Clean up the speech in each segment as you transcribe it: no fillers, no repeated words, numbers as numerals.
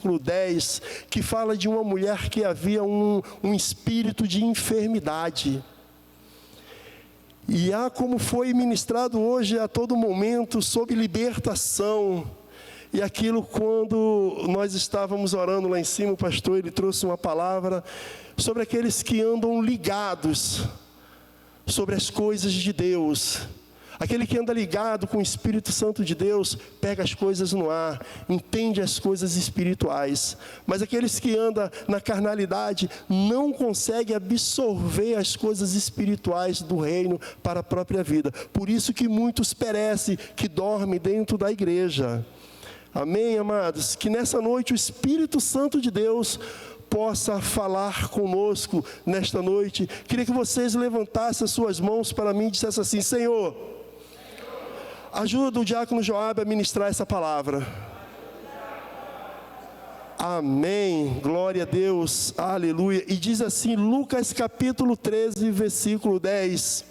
versículo 10, que fala de uma mulher que havia um espírito de enfermidade. E como foi ministrado hoje a todo momento sobre libertação. E aquilo, quando nós estávamos orando lá em cima, o pastor ele trouxe uma palavra sobre aqueles que andam ligados sobre as coisas de Deus. Aquele que anda ligado com o Espírito Santo de Deus, pega as coisas no ar, entende as coisas espirituais. Mas aqueles que andam na carnalidade, não conseguem absorver as coisas espirituais do reino para a própria vida. Por isso que muitos perecem, que dormem dentro da igreja. Amém, amados? Que nessa noite o Espírito Santo de Deus possa falar conosco nesta noite. Queria que vocês levantassem as suas mãos para mim e dissessem assim: Senhor, ajuda o diácono Joabe a ministrar essa palavra. Amém, glória a Deus, aleluia. E diz assim, Lucas capítulo 13, versículo 10.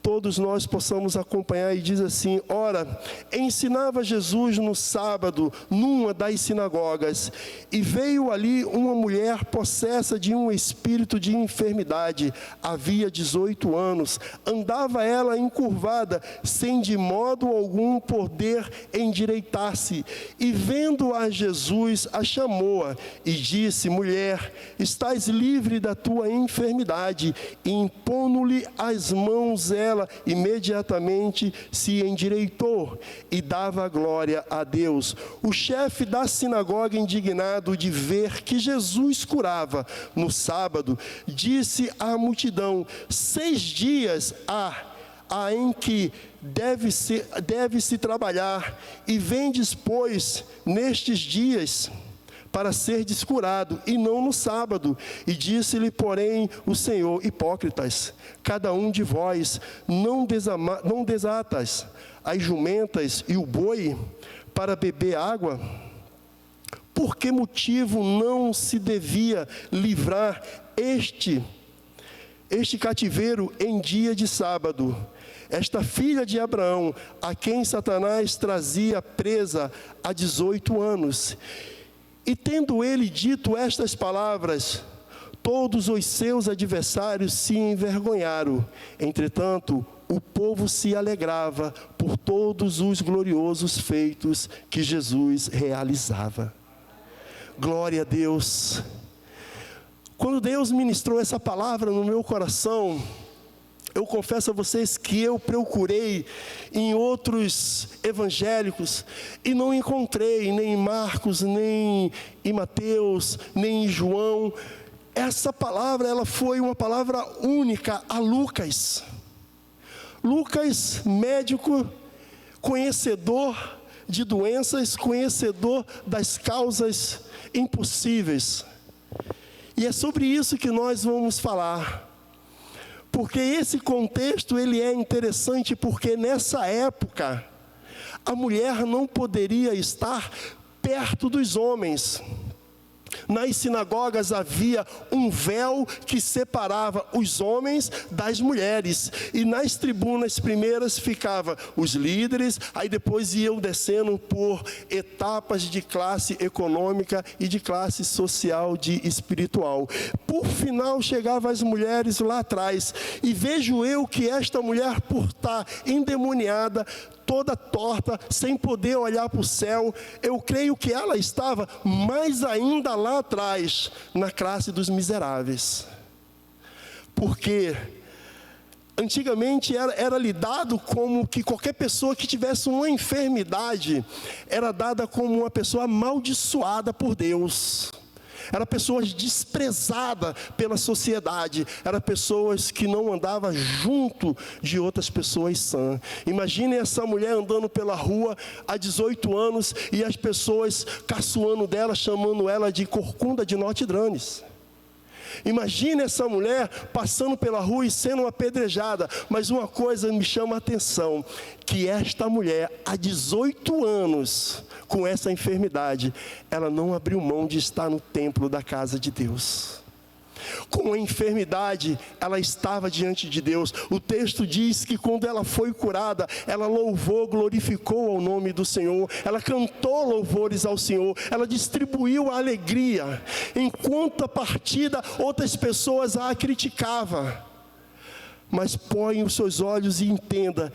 Todos nós possamos acompanhar, e diz assim: ora, ensinava Jesus no sábado, numa das sinagogas, e veio ali uma mulher possessa de um espírito de enfermidade, havia 18 anos, andava ela encurvada, sem de modo algum poder endireitar-se, e vendo a Jesus, a chamou-a, e disse: mulher, estás livre da tua enfermidade, e impondo-lhe as mãos ela, imediatamente se endireitou e dava glória a Deus. O chefe da sinagoga, indignado de ver que Jesus curava no sábado, disse à multidão: 6 dias há em que deve-se trabalhar, e vendes, pois, nestes dias para ser descurado, e não no sábado. E disse-lhe, porém, o Senhor: hipócritas, cada um de vós não desatas as jumentas e o boi para beber água? Por que motivo não se devia livrar este cativeiro em dia de sábado? Esta filha de Abraão, a quem Satanás trazia presa há 18 anos. E tendo ele dito estas palavras, todos os seus adversários se envergonharam. Entretanto, o povo se alegrava por todos os gloriosos feitos que Jesus realizava. Glória a Deus. Quando Deus ministrou essa palavra no meu coração, eu confesso a vocês que eu procurei em outros evangélicos e não encontrei, nem em Marcos, nem em Mateus, nem em João. Essa palavra, ela foi uma palavra única a Lucas. Lucas, médico, conhecedor de doenças, conhecedor das causas impossíveis. E é sobre isso que nós vamos falar. Porque esse contexto ele é interessante, porque nessa época a mulher não poderia estar perto dos homens. Nas sinagogas havia um véu que separava os homens das mulheres. E nas tribunas primeiras ficavam os líderes, aí depois iam descendo por etapas de classe econômica e de classe social e espiritual. Por final chegavam as mulheres lá atrás. E vejo eu que esta mulher, por estar endemoniada, toda torta, sem poder olhar para o céu, eu creio que ela estava mais ainda lá atrás, na classe dos miseráveis. Porque antigamente era lidado como que qualquer pessoa que tivesse uma enfermidade era dada como uma pessoa amaldiçoada por Deus. Era pessoas desprezadas pela sociedade. Era pessoas que não andavam junto de outras pessoas sãs. Imaginem essa mulher andando pela rua há 18 anos e as pessoas caçoando dela, chamando ela de corcunda de Notre-Dame. Imagine essa mulher passando pela rua e sendo apedrejada. Mas uma coisa me chama a atenção, que esta mulher, há 18 anos, com essa enfermidade, ela não abriu mão de estar no templo da casa de Deus. Com a enfermidade, ela estava diante de Deus. O texto diz que quando ela foi curada, ela louvou, glorificou ao nome do Senhor. Ela cantou louvores ao Senhor. Ela distribuiu a alegria. Enquanto a partida, outras pessoas a criticavam. Mas põe os seus olhos e entenda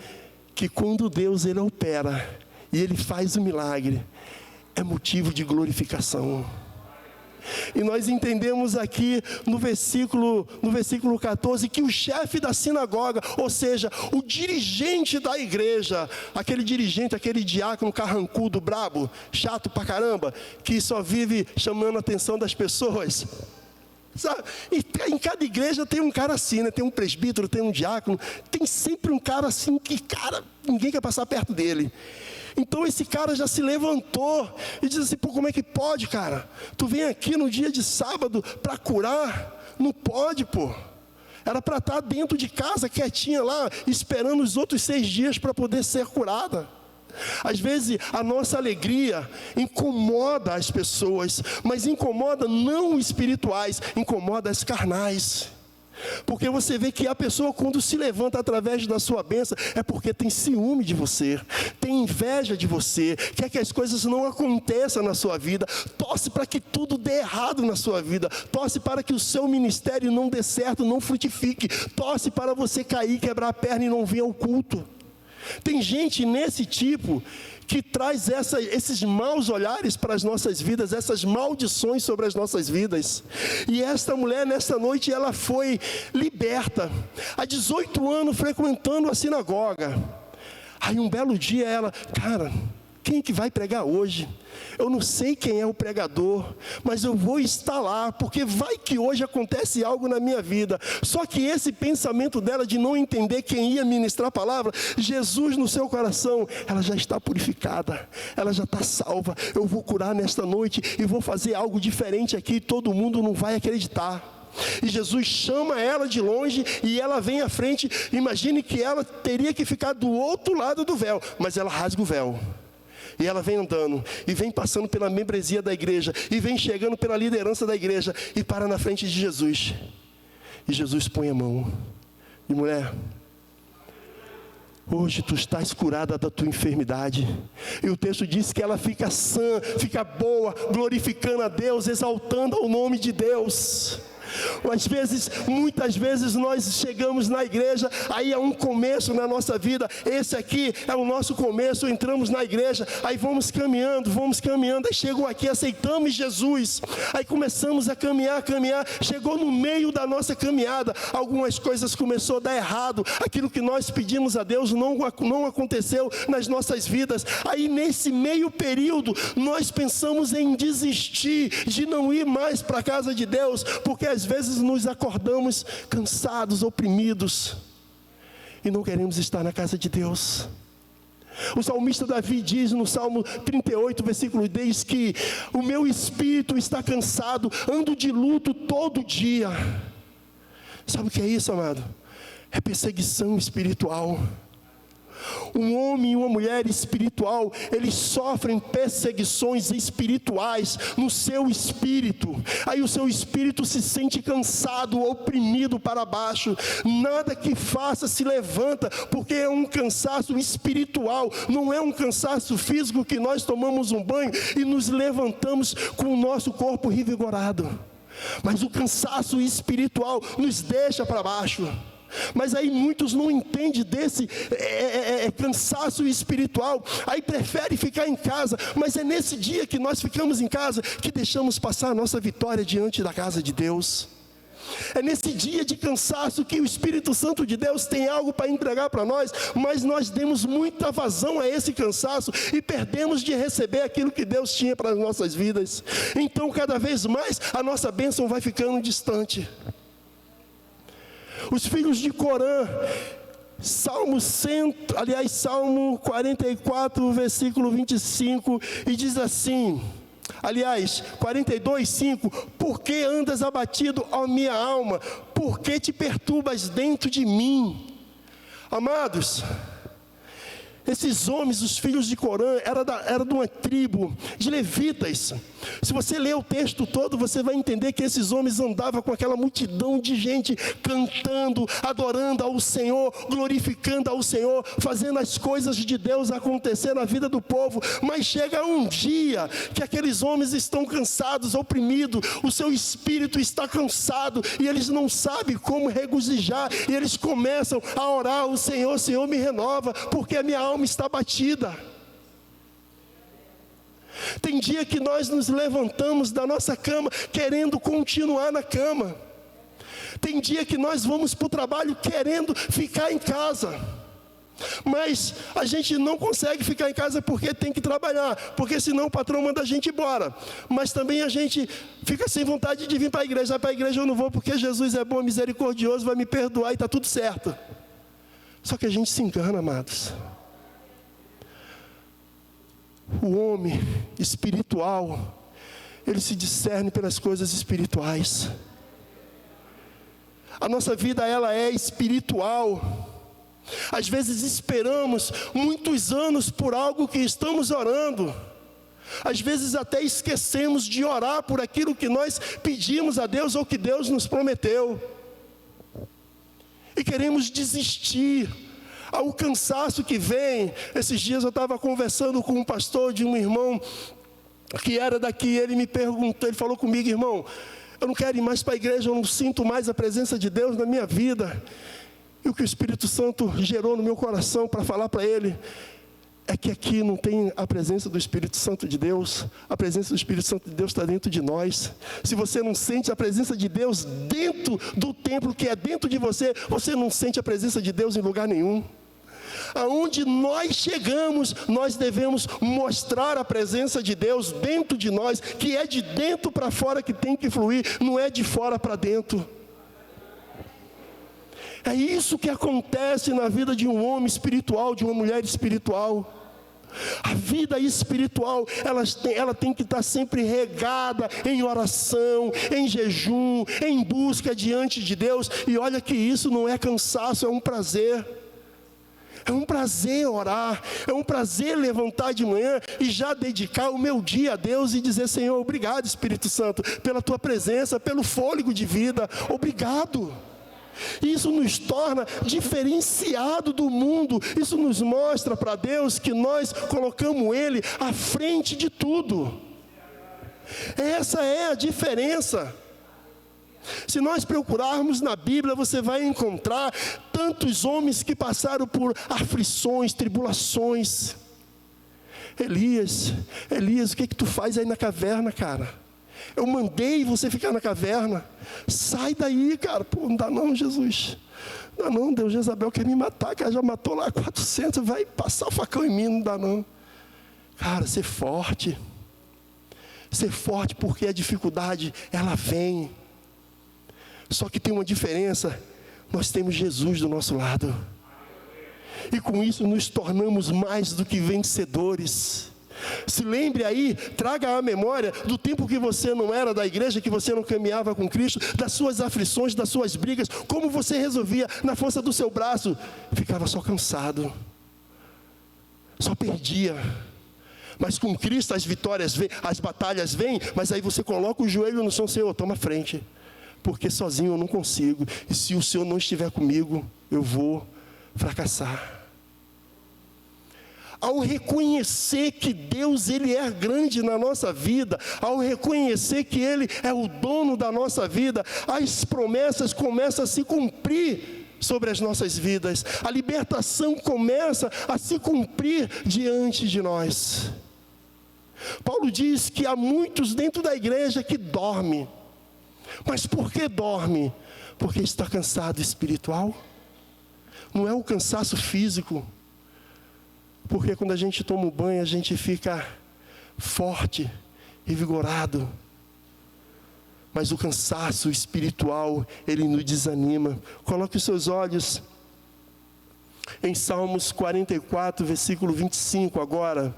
que quando Deus ele opera e Ele faz o milagre, é motivo de glorificação. E nós entendemos aqui no versículo 14, que o chefe da sinagoga, ou seja, o dirigente da igreja, aquele dirigente, aquele diácono carrancudo, brabo, chato pra caramba, que só vive chamando a atenção das pessoas, sabe? E em cada igreja tem um cara assim, né? Tem um presbítero, tem um diácono, tem sempre um cara assim que, cara, ninguém quer passar perto dele. Então esse cara já se levantou e diz assim: pô, como é que pode, cara? Tu vem aqui no dia de sábado para curar? Não pode, pô. Era para estar dentro de casa, quietinha lá, esperando os outros 6 dias para poder ser curada. Às vezes a nossa alegria incomoda as pessoas, mas incomoda não os espirituais, incomoda as carnais. Porque você vê que a pessoa, quando se levanta através da sua bênção, é porque tem ciúme de você, tem inveja de você, quer que as coisas não aconteçam na sua vida, torce para que tudo dê errado na sua vida, torce para que o seu ministério não dê certo, não frutifique, torce para você cair, quebrar a perna e não vir ao culto. Tem gente nesse tipo que traz esses maus olhares para as nossas vidas, essas maldições sobre as nossas vidas. E esta mulher, nesta noite, ela foi liberta. Há 18 anos frequentando a sinagoga. Aí um belo dia ela, cara, quem é que vai pregar hoje? Eu não sei quem é o pregador, mas eu vou estar lá, porque vai que hoje acontece algo na minha vida. Só que esse pensamento dela de não entender quem ia ministrar a palavra, Jesus no seu coração, ela já está purificada, ela já está salva. Eu vou curar nesta noite e vou fazer algo diferente aqui, todo mundo não vai acreditar. E Jesus chama ela de longe e ela vem à frente. Imagine que ela teria que ficar do outro lado do véu, mas ela rasga o véu. E ela vem andando, e vem passando pela membresia da igreja, e vem chegando pela liderança da igreja, e para na frente de Jesus. E Jesus põe a mão. E mulher, hoje tu estás curada da tua enfermidade. E o texto diz que ela fica sã, fica boa, glorificando a Deus, exaltando o nome de Deus. Às vezes, muitas vezes nós chegamos na igreja, aí é um começo na nossa vida. Esse aqui é o nosso começo, entramos na igreja, aí vamos caminhando, aí chegam aqui, aceitamos Jesus, aí começamos a caminhar, chegou no meio da nossa caminhada, algumas coisas começou a dar errado, aquilo que nós pedimos a Deus não aconteceu nas nossas vidas. Aí nesse meio período, nós pensamos em desistir, de não ir mais para a casa de Deus, porque às vezes nos acordamos cansados, oprimidos, e não queremos estar na casa de Deus. O salmista Davi diz no Salmo 38, versículo 10, que o meu espírito está cansado, ando de luto todo dia. Sabe o que é isso, amado? É perseguição espiritual. Um homem e uma mulher espiritual, eles sofrem perseguições espirituais no seu espírito. Aí o seu espírito se sente cansado, oprimido para baixo. Nada que faça se levanta, porque é um cansaço espiritual. Não é um cansaço físico que nós tomamos um banho e nos levantamos com o nosso corpo revigorado. Mas o cansaço espiritual nos deixa para baixo. Mas aí muitos não entendem desse cansaço espiritual, aí preferem ficar em casa. Mas é nesse dia que nós ficamos em casa que deixamos passar a nossa vitória diante da casa de Deus. É nesse dia de cansaço que o Espírito Santo de Deus tem algo para entregar para nós, mas nós demos muita vazão a esse cansaço e perdemos de receber aquilo que Deus tinha para as nossas vidas. Então cada vez mais a nossa bênção vai ficando distante. Os filhos de Corã, Salmo 44, versículo 25, e diz assim, 42, 5, por que andas abatido, ó minha alma? Por que te perturbas dentro de mim? Amados, esses homens, os filhos de Corã, era de uma tribo de levitas. Se você ler o texto todo, você vai entender que esses homens andavam com aquela multidão de gente, cantando, adorando ao Senhor, glorificando ao Senhor, fazendo as coisas de Deus acontecer na vida do povo. Mas chega um dia que aqueles homens estão cansados, oprimidos, o seu espírito está cansado, e eles não sabem como regozijar, e eles começam a orar ao Senhor: Senhor, me renova, porque a minha alma está batida. Tem dia que nós nos levantamos da nossa cama querendo continuar na cama. Tem dia que nós vamos para o trabalho querendo ficar em casa. Mas a gente não consegue ficar em casa porque tem que trabalhar, porque senão o patrão manda a gente embora. Mas também a gente fica sem vontade de vir para a igreja. Para a igreja eu não vou porque Jesus é bom, misericordioso, vai me perdoar e está tudo certo. Só que a gente se engana, amados. O homem espiritual, ele se discerne pelas coisas espirituais. A nossa vida, ela é espiritual. Às vezes esperamos muitos anos por algo que estamos orando. Às vezes até esquecemos de orar por aquilo que nós pedimos a Deus ou que Deus nos prometeu. E queremos desistir. Ao cansaço que vem. Esses dias eu estava conversando com um pastor de um irmão que era daqui. Ele me perguntou, ele falou comigo: irmão, eu não quero ir mais para a igreja, eu não sinto mais a presença de Deus na minha vida. E o que o Espírito Santo gerou no meu coração para falar para ele é que aqui não tem a presença do Espírito Santo de Deus. A presença do Espírito Santo de Deus está dentro de nós. Se você não sente a presença de Deus dentro do templo que é dentro de você, você não sente a presença de Deus em lugar nenhum. Aonde nós chegamos, nós devemos mostrar a presença de Deus dentro de nós, que é de dentro para fora que tem que fluir, não é de fora para dentro. É isso que acontece na vida de um homem espiritual, de uma mulher espiritual. A vida espiritual, ela tem que estar sempre regada em oração, em jejum, em busca diante de Deus. E olha que isso não é cansaço, é um prazer. É um prazer orar, é um prazer levantar de manhã e já dedicar o meu dia a Deus e dizer: Senhor, obrigado, Espírito Santo, pela tua presença, pelo fôlego de vida, obrigado. Isso nos torna diferenciado do mundo. Isso nos mostra para Deus que nós colocamos Ele à frente de tudo. Essa é a diferença. Se nós procurarmos na Bíblia, você vai encontrar tantos homens que passaram por aflições, tribulações. Elias, o que tu faz aí na caverna, cara? Eu mandei você ficar na caverna. Sai daí, cara. Pô, não dá não, Jesus. Não dá não, Deus, Jezabel quer me matar, cara, já matou lá 400, vai passar o facão em mim, não dá não. Cara, ser forte. Ser forte, porque a dificuldade, ela vem. Só que tem uma diferença, nós temos Jesus do nosso lado. E com isso nos tornamos mais do que vencedores. Se lembre aí, traga à memória do tempo que você não era da igreja, que você não caminhava com Cristo, das suas aflições, das suas brigas, como você resolvia na força do seu braço. Ficava só cansado, só perdia. Mas com Cristo as vitórias vêm, as batalhas vêm, mas aí você coloca o joelho no chão: Senhor, toma frente. Porque sozinho eu não consigo. E se o Senhor não estiver comigo, eu vou fracassar. Ao reconhecer que Deus, Ele é grande na nossa vida, ao reconhecer que Ele é o dono da nossa vida, as promessas começam a se cumprir sobre as nossas vidas. A libertação começa a se cumprir diante de nós. Paulo diz que há muitos dentro da igreja que dormem. Mas por que dorme? Porque está cansado espiritual. Não é o cansaço físico. Porque quando a gente toma um banho, a gente fica forte e vigorado. Mas o cansaço espiritual, ele nos desanima. Coloque os seus olhos em Salmos 44, versículo 25 agora.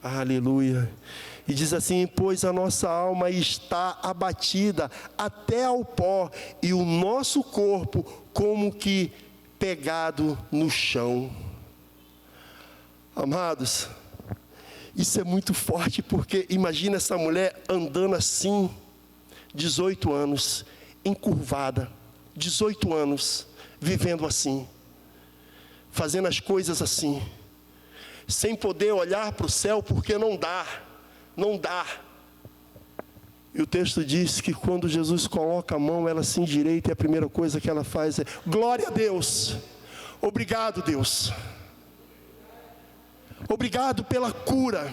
Aleluia. E diz assim: pois a nossa alma está abatida até ao pó, e o nosso corpo como que pegado no chão. Amados, isso é muito forte, porque imagina essa mulher andando assim, 18 anos, encurvada, 18 anos, vivendo assim, fazendo as coisas assim, sem poder olhar para o céu, porque não dá. E o texto diz que quando Jesus coloca a mão, ela se endireita, e a primeira coisa que ela faz é: glória a Deus, obrigado Deus, obrigado pela cura,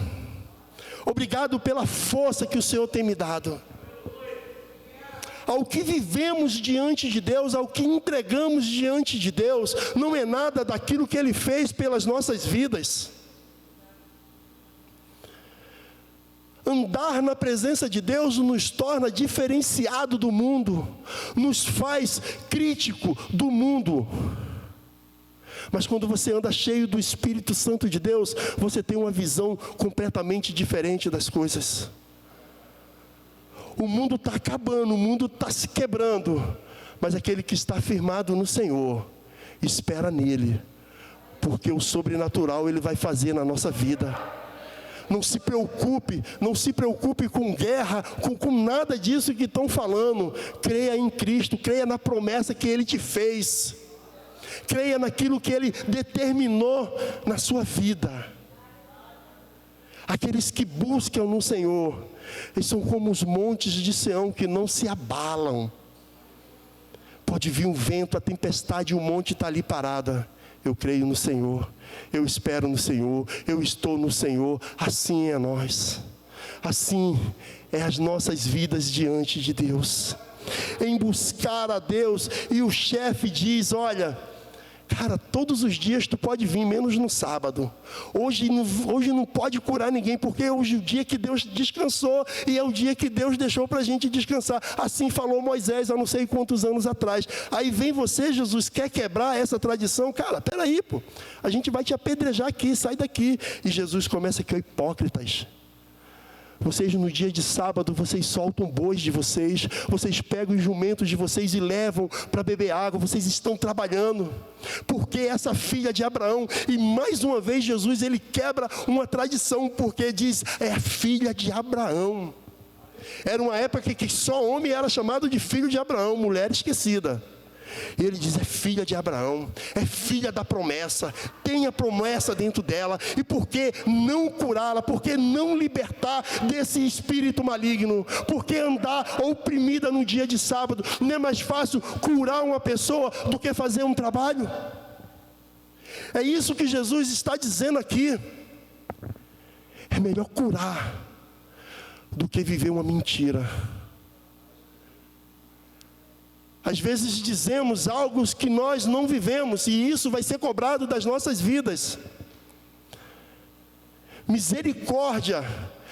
obrigado pela força que o Senhor tem me dado. Ao que vivemos diante de Deus, ao que entregamos diante de Deus, não é nada daquilo que Ele fez pelas nossas vidas. Andar na presença de Deus nos torna diferenciado do mundo, nos faz crítico do mundo. Mas quando você anda cheio do Espírito Santo de Deus, você tem uma visão completamente diferente das coisas. O mundo está acabando, o mundo está se quebrando, mas aquele que está firmado no Senhor, espera nele, porque o sobrenatural Ele vai fazer na nossa vida. Não se preocupe com guerra, com nada disso que estão falando. Creia em Cristo, creia na promessa que Ele te fez, creia naquilo que Ele determinou na sua vida. Aqueles que buscam no Senhor, eles são como os montes de Sião que não se abalam. Pode vir um vento, a tempestade, e o monte está ali parada. Eu creio no Senhor, eu espero no Senhor, eu estou no Senhor. Assim é nós, assim é as nossas vidas diante de Deus, em buscar a Deus. E o chefe diz: olha, cara, todos os dias tu pode vir, menos no sábado. Hoje não pode curar ninguém, porque hoje é o dia que Deus descansou, e é o dia que Deus deixou para a gente descansar. Assim falou Moisés há não sei quantos anos atrás. Aí vem você, Jesus, quer quebrar essa tradição? Cara, peraí, pô, a gente vai te apedrejar aqui, sai daqui. E Jesus começa aqui: ó, hipócritas, vocês no dia de sábado, vocês soltam bois de vocês, vocês pegam os jumentos de vocês e levam para beber água, vocês estão trabalhando. Porque essa filha de Abraão, e mais uma vez Jesus, ele quebra uma tradição, porque diz: é a filha de Abraão. Era uma época que só homem era chamado de filho de Abraão, mulher esquecida. E ele diz: é filha de Abraão, é filha da promessa, tem a promessa dentro dela. E por que não curá-la? Por que não libertar desse espírito maligno? Por que andar oprimida no dia de sábado? Não é mais fácil curar uma pessoa do que fazer um trabalho? É isso que Jesus está dizendo aqui. É melhor curar do que viver uma mentira. Às vezes dizemos algo que nós não vivemos, e isso vai ser cobrado das nossas vidas. Misericórdia,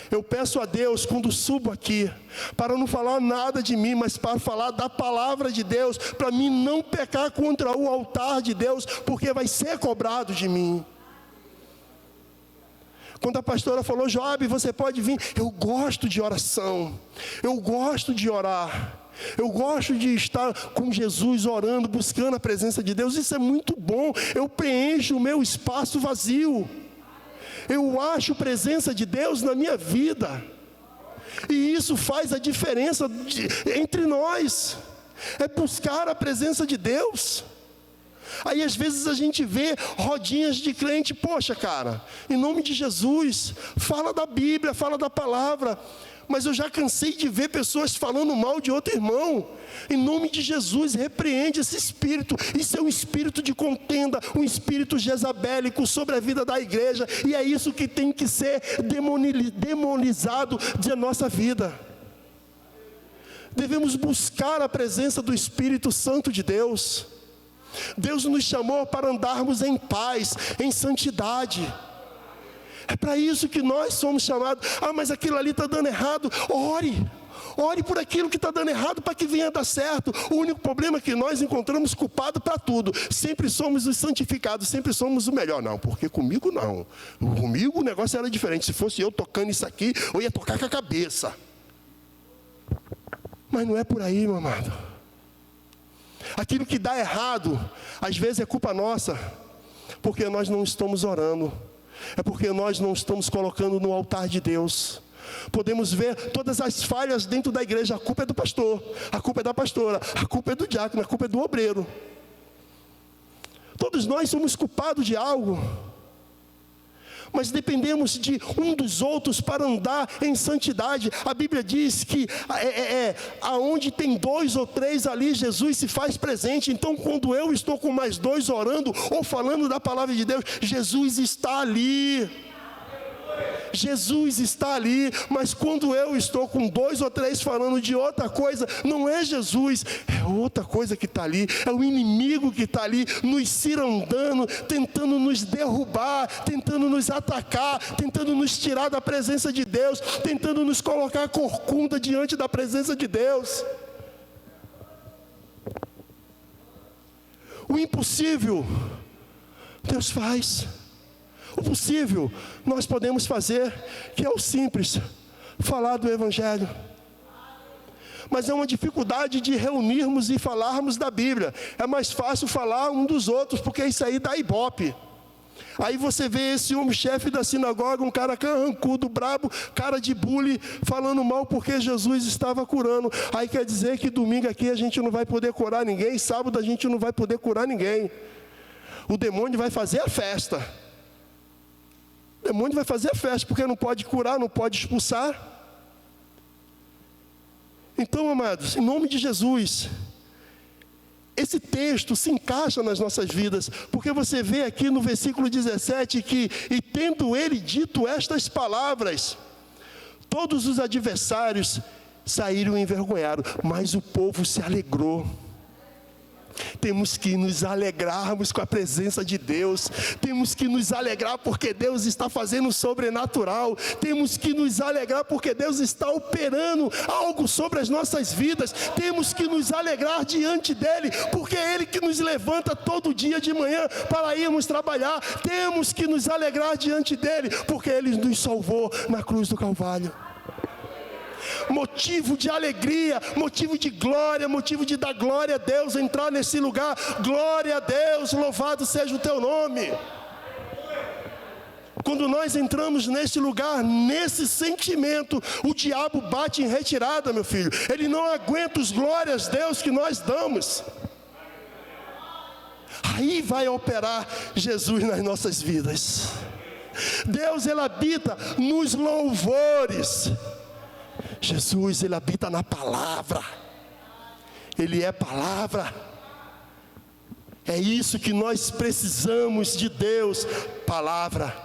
eu peço a Deus quando subo aqui, para não falar nada de mim, mas para falar da palavra de Deus, para mim não pecar contra o altar de Deus, porque vai ser cobrado de mim. Quando a pastora falou: Job, você pode vir. Eu gosto de oração, eu gosto de orar. Eu gosto de estar com Jesus orando, buscando a presença de Deus. Isso é muito bom. Eu preencho o meu espaço vazio. Eu acho presença de Deus na minha vida. E isso faz a diferença entre nós. É buscar a presença de Deus. Aí às vezes a gente vê rodinhas de crente: poxa, cara, em nome de Jesus, fala da Bíblia, fala da palavra. Mas eu já cansei de ver pessoas falando mal de outro irmão. Em nome de Jesus, repreende esse espírito. Isso é um espírito de contenda, um espírito jezabélico sobre a vida da igreja. E é isso que tem que ser demonizado da nossa vida. Devemos buscar a presença do Espírito Santo de Deus. Deus nos chamou para andarmos em paz, em santidade. É para isso que nós somos chamados. Ah, mas aquilo ali está dando errado. Ore por aquilo que está dando errado para que venha dar certo. O único problema é que nós encontramos culpado para tudo. Sempre somos os santificados, sempre somos o melhor. Não, porque comigo não. Comigo o negócio era diferente. Se fosse eu tocando isso aqui, eu ia tocar com a cabeça. Mas não é por aí, meu amado. Aquilo que dá errado, às vezes é culpa nossa, porque nós não estamos orando. É porque nós não estamos colocando no altar de Deus. Podemos ver todas as falhas dentro da igreja. A culpa é do pastor, a culpa é da pastora, a culpa é do diácono, a culpa é do obreiro. Todos nós somos culpados de algo, mas dependemos de um dos outros para andar em santidade. A Bíblia diz que aonde tem 2 ou 3 ali, Jesus se faz presente. Então, quando eu estou com mais 2 orando ou falando da palavra de Deus, Jesus está ali. Jesus está ali, mas quando eu estou com 2 ou 3 falando de outra coisa, não é Jesus, é outra coisa que está ali, é o inimigo que está ali, nos cirandando, tentando nos derrubar, tentando nos atacar, tentando nos tirar da presença de Deus, tentando nos colocar corcunda diante da presença de Deus. O impossível, Deus faz. O possível, nós podemos fazer, que é o simples, falar do Evangelho. Mas é uma dificuldade de reunirmos e falarmos da Bíblia. É mais fácil falar um dos outros, porque isso aí dá ibope. Aí você vê esse homem chefe da sinagoga, um cara carrancudo, brabo, cara de bully, falando mal porque Jesus estava curando. Aí quer dizer que domingo aqui a gente não vai poder curar ninguém, sábado a gente não vai poder curar ninguém. O demônio vai fazer a festa. O demônio vai fazer a festa, porque não pode curar, não pode expulsar. Então, amados, em nome de Jesus, esse texto se encaixa nas nossas vidas, porque você vê aqui no versículo 17 que, e tendo ele dito estas palavras, todos os adversários saíram envergonhados, mas o povo se alegrou. Temos que nos alegrarmos com a presença de Deus. Temos que nos alegrar porque Deus está fazendo o sobrenatural. Temos que nos alegrar porque Deus está operando algo sobre as nossas vidas. Temos que nos alegrar diante dEle, porque é Ele que nos levanta todo dia de manhã para irmos trabalhar. Temos que nos alegrar diante dEle, porque Ele nos salvou na cruz do Calvário. Motivo de alegria, motivo de glória, motivo de dar glória a Deus, entrar nesse lugar. Glória a Deus, louvado seja o teu nome. Quando nós entramos nesse lugar, nesse sentimento, o diabo bate em retirada, meu filho. Ele não aguenta os glórias a Deus que nós damos. Aí vai operar Jesus nas nossas vidas. Deus, Ele habita nos louvores. Jesus, Ele habita na palavra. Ele é palavra. É isso que nós precisamos de Deus. Palavra,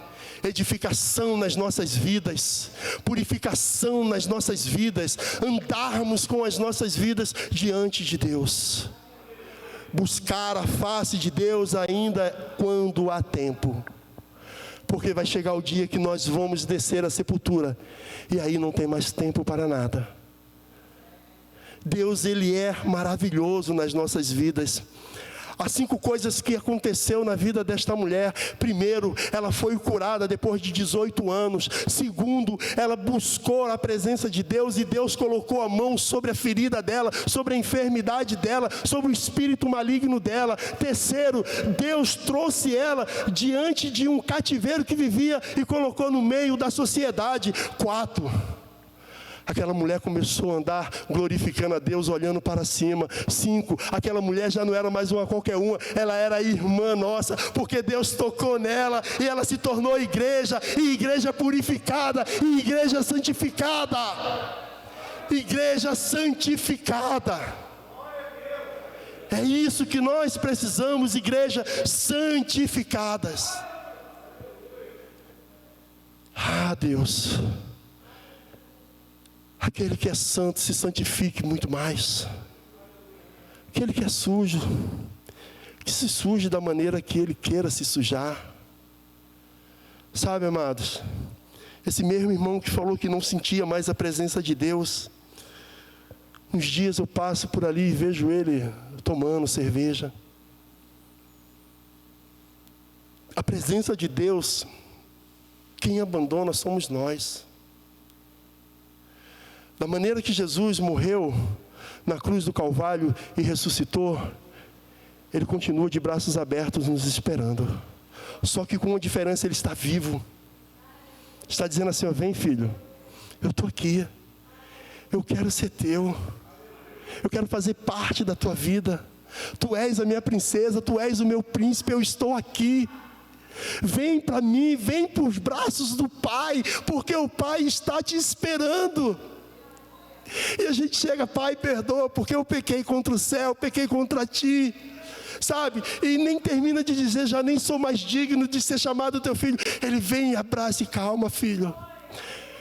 edificação nas nossas vidas, purificação nas nossas vidas, andarmos com as nossas vidas diante de Deus. Buscar a face de Deus ainda quando há tempo. Porque vai chegar o dia que nós vamos descer à sepultura, e aí não tem mais tempo para nada. Deus, Ele é maravilhoso nas nossas vidas. As 5 coisas que aconteceu na vida desta mulher: primeiro, ela foi curada depois de 18 anos. Segundo, ela buscou a presença de Deus, e Deus colocou a mão sobre a ferida dela, sobre a enfermidade dela, sobre o espírito maligno dela. Terceiro, Deus trouxe ela diante de um cativeiro que vivia e colocou no meio da sociedade. 4, aquela mulher começou a andar glorificando a Deus, olhando para cima. 5, aquela mulher já não era mais uma qualquer uma, ela era irmã nossa, porque Deus tocou nela e ela se tornou igreja, e igreja purificada, e igreja santificada. Igreja santificada. É isso que nós precisamos, igreja santificadas. Ah, Deus, aquele que é santo se santifique muito mais. Aquele que é sujo, que se suje da maneira que ele queira se sujar. Sabe, amados, esse mesmo irmão que falou que não sentia mais a presença de Deus, Uns dias eu passo por ali e vejo ele tomando cerveja. A presença de Deus, quem abandona somos nós. Da maneira que Jesus morreu na cruz do Calvário e ressuscitou, Ele continua de braços abertos nos esperando. Só que com uma diferença, Ele está vivo. Está dizendo assim, ó, vem filho, eu estou aqui. Eu quero ser teu. Eu quero fazer parte da tua vida. Tu és a minha princesa, tu és o meu príncipe, eu estou aqui. Vem para mim, vem para os braços do Pai, porque o Pai está te esperando. E a gente chega, Pai, perdoa, porque eu pequei contra o céu, pequei contra ti, sabe? E nem termina de dizer, já nem sou mais digno de ser chamado teu filho. Ele vem e abraça e calma, filho.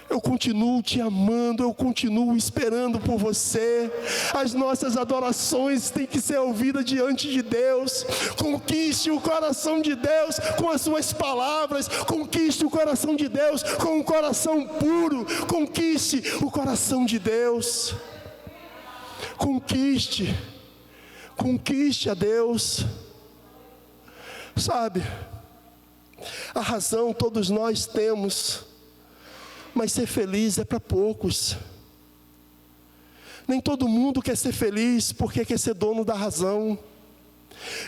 Eu continuo te amando, eu continuo esperando por você. As nossas adorações têm que ser ouvidas diante de Deus. Conquiste o coração de Deus com as suas palavras. Conquiste o coração de Deus com um coração puro. Conquiste o coração de Deus. Conquiste a Deus. Sabe, a razão todos nós temos, mas ser feliz é para poucos. Nem todo mundo quer ser feliz porque quer ser dono da razão.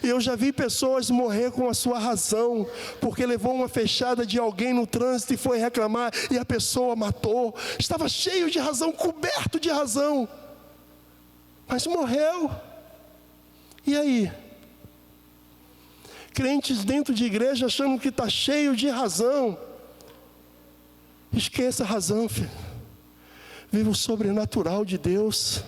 E eu já vi pessoas morrer com a sua razão, porque levou uma fechada de alguém no trânsito e foi reclamar, e a pessoa matou. Estava cheio de razão, coberto de razão, mas morreu. E aí? Crentes dentro de igreja achando que está cheio de razão. Esqueça a razão, filho. Viva o sobrenatural de Deus.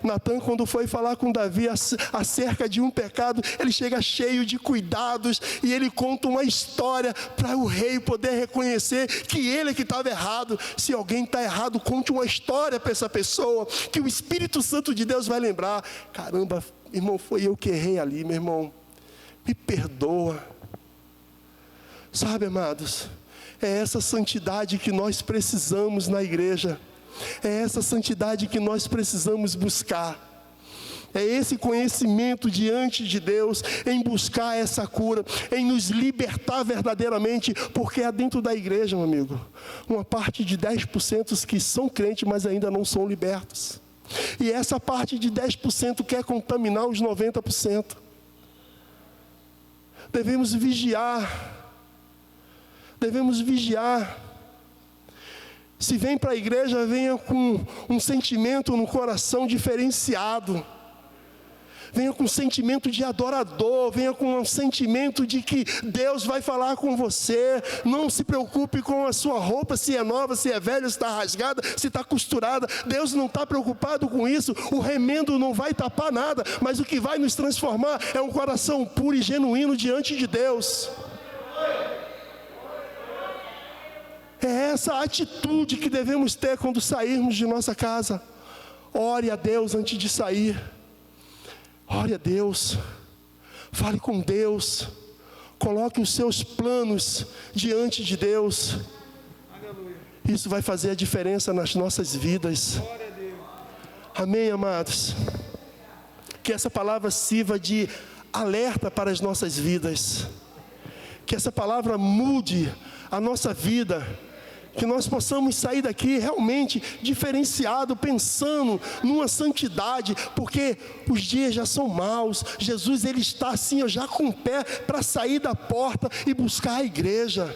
Natan, quando foi falar com Davi acerca de um pecado, ele chega cheio de cuidados e ele conta uma história para o rei poder reconhecer que ele é que estava errado. Se alguém está errado, conte uma história para essa pessoa, que o Espírito Santo de Deus vai lembrar. Caramba, irmão, foi eu que errei ali, meu irmão. Me perdoa. Sabe, amados, é essa santidade que nós precisamos na igreja. É essa santidade que nós precisamos buscar. É esse conhecimento diante de Deus, em buscar essa cura, em nos libertar verdadeiramente, porque há dentro da igreja, meu amigo, uma parte de 10% que são crentes, mas ainda não são libertos. E essa parte de 10% quer contaminar os 90%. Devemos vigiar. Devemos vigiar. Se vem para a igreja, venha com um sentimento no coração diferenciado. Venha com um sentimento de adorador. Venha com um sentimento de que Deus vai falar com você. Não se preocupe com a sua roupa, se é nova, se é velha, se está rasgada, se está costurada. Deus não está preocupado com isso. O remendo não vai tapar nada. Mas o que vai nos transformar é um coração puro e genuíno diante de Deus. É essa atitude que devemos ter quando sairmos de nossa casa. Ore a Deus antes de sair. Ore a Deus. Fale com Deus. Coloque os seus planos diante de Deus. Isso vai fazer a diferença nas nossas vidas. Amém, amados? Que essa palavra sirva de alerta para as nossas vidas. Que essa palavra mude a nossa vida. Que nós possamos sair daqui realmente diferenciado, pensando numa santidade, porque os dias já são maus. Jesus, Ele está assim, já com o pé para sair da porta e buscar a igreja.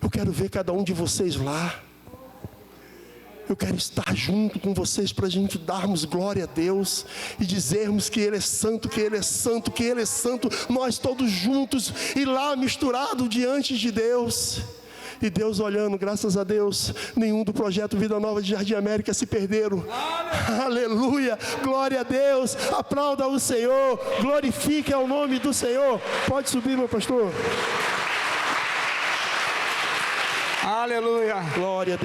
Eu quero ver cada um de vocês lá. Eu quero estar junto com vocês para a gente darmos glória a Deus e dizermos que Ele é santo, que Ele é santo, que Ele é santo. Nós todos juntos e lá misturado diante de Deus. E Deus olhando, graças a Deus, nenhum do projeto Vida Nova de Jardim América se perderam. Aleluia, glória a Deus, aplauda o Senhor, glorifique ao nome do Senhor. Pode subir, meu pastor. Aleluia, glória a Deus.